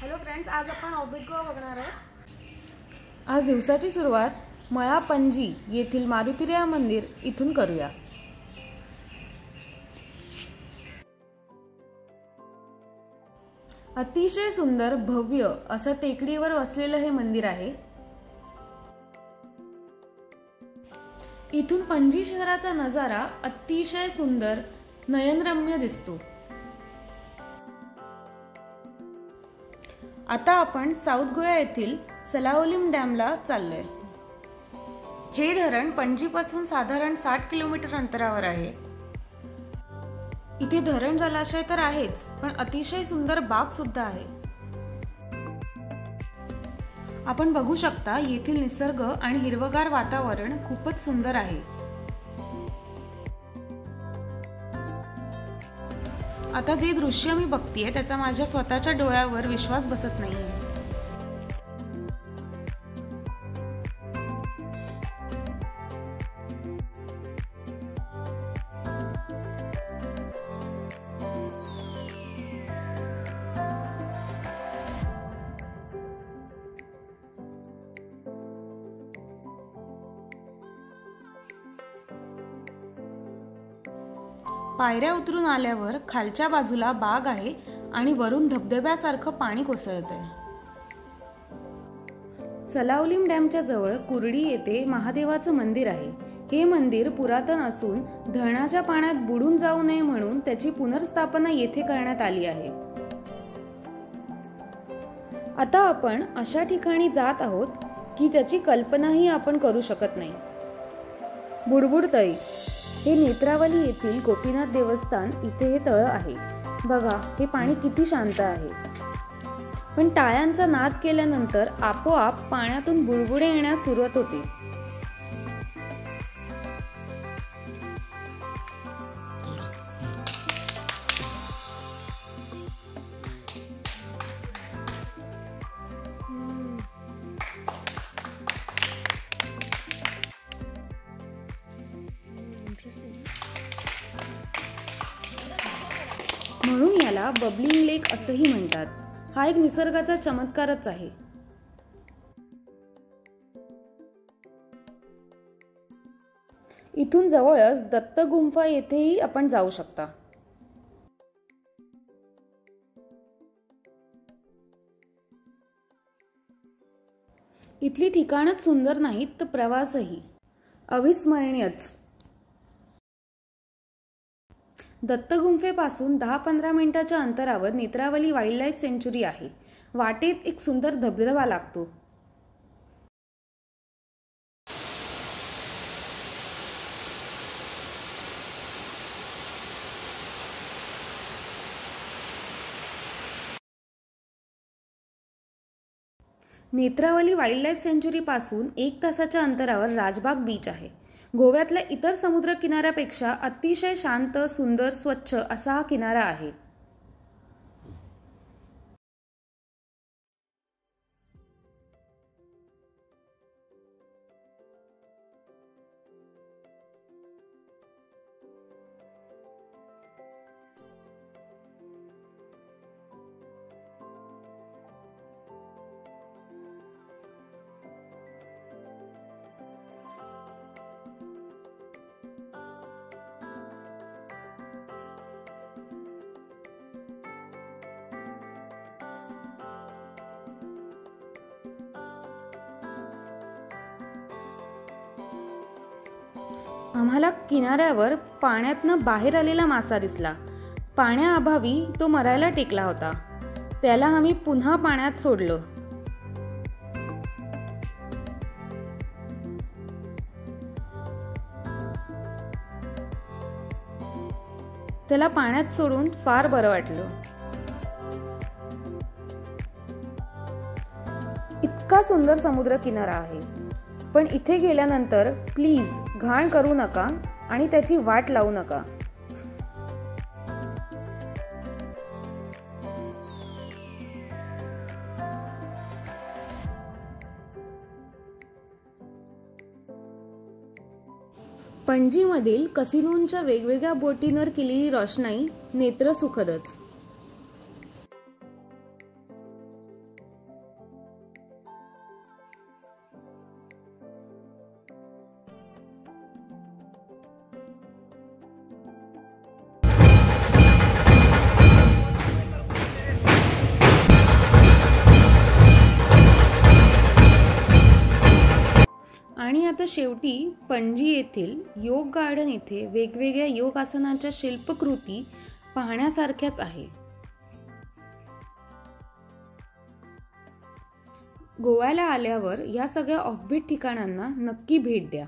Hello friends, आज आपण orbit Goa बघणार आहोत। आज दिवसाची सुरुवात मळा पणजी येथील मारुतिराया मंदिर इथून करूया। अतिशय सुंदर भव्य असं टेकडीवर वसलेलं हे मंदिर आहे। इथून पणजी शहराचा नजारा अतिशय सुंदर नयनरम्य दिसतो। आता आपण साऊथ गोवा येथील सलाओलिम डॅमला चाललोय। हे धरण पणजीपासून साधारण 60 किलोमीटर अंतरावर आहे। इथे धरण जलाशय तर आहेच, पण अतिशय सुंदर बाग सुद्धा आहे। आपण बघू शकता येथील निसर्ग आणि हिरवगार वातावरण खूपच सुंदर आहे। आता जे दृश्य मी बघतेय त्याचा माझ्या स्वतःच्या डोळ्यावर विश्वास बसत नाहीये। पायऱ्या उतरून आल्यावर खालच्या बाजूला बाग आहे आणि वरून धबधब्यासारखं पाणी कोसळतंय। सलाओलिम डॅमच्या जवळ कुर्डी येथे महादेवाचं मंदिर आहे। हे मंदिर पुरातन असून धरणाच्या पाण्यात बुडून जाऊ नये म्हणून त्याची पुनर्स्थापना येथे करण्यात आली आहे। आता आपण अशा ठिकाणी जात आहोत की ज्याची कल्पनाही आपण करू शकत नाही। बुडबुड तळी हे नेत्रावली येथील गोपीनाथ देवस्थान इथे हे तळ आहे। बघा हे पाणी किती शांत आहे, पण टाळ्यांचा नाद केल्यानंतर आपोआप पाण्यातून बुडबुडे येण्यास सुरुवात होते। म्हणून याला बबलिंग लेक असंही म्हणतात। हा एक निसर्गाचा चमत्कारच आहे। इथून जवळच दत्त गुंफा येथेही आपण जाऊ शकता। इथली ठिकाणच सुंदर नाहीत तर प्रवासही अविस्मरणीयच। दत्तगुंफेपासून 10-15 मिनिटाच्या अंतरावर नेत्रावली वाईल्ड लाईफ सेंच्युरी आहे। वाटेत एक सुंदर धबधबा लागतो। नेत्रावली वाईल्ड लाईफ सेंच्युरी पासून 1 तासाच्या अंतरावर राजबाग बीच आहे। गोव्यातल्या इतर समुद्र किनाऱ्यापेक्षा अतिशय शांत, सुंदर, स्वच्छ असा हा किनारा आहे। आम्हाला किनाऱ्यावर पाण्यातनं बाहेर आलेला मासा दिसला। पाण्याअभावी तो मरायला टेकला होता। त्याला आम्ही पुन्हा पाण्यात सोडलं। त्याला पाण्यात सोडून फार बरं वाटलं। इतका सुंदर समुद्र किनारा आहे, पण इथे गेल्यानंतर प्लीज घाण करू नका आणि त्याची वाट लावू नका। पणजीमधील कसिनोंच्या वेगवेगळ्या बोटींवर केलेली रोषणाई नेत्र सुखदच। आणि आता शेवटी पणजी येथील योग गार्डन इथे वेगवेगळ्या योगासनांच्या शिल्पकृती पाहण्यासारख्याच आहे. गोव्याला आल्यावर या सगळ्या ऑफबीट ठिकाणांना नक्की भेट द्या.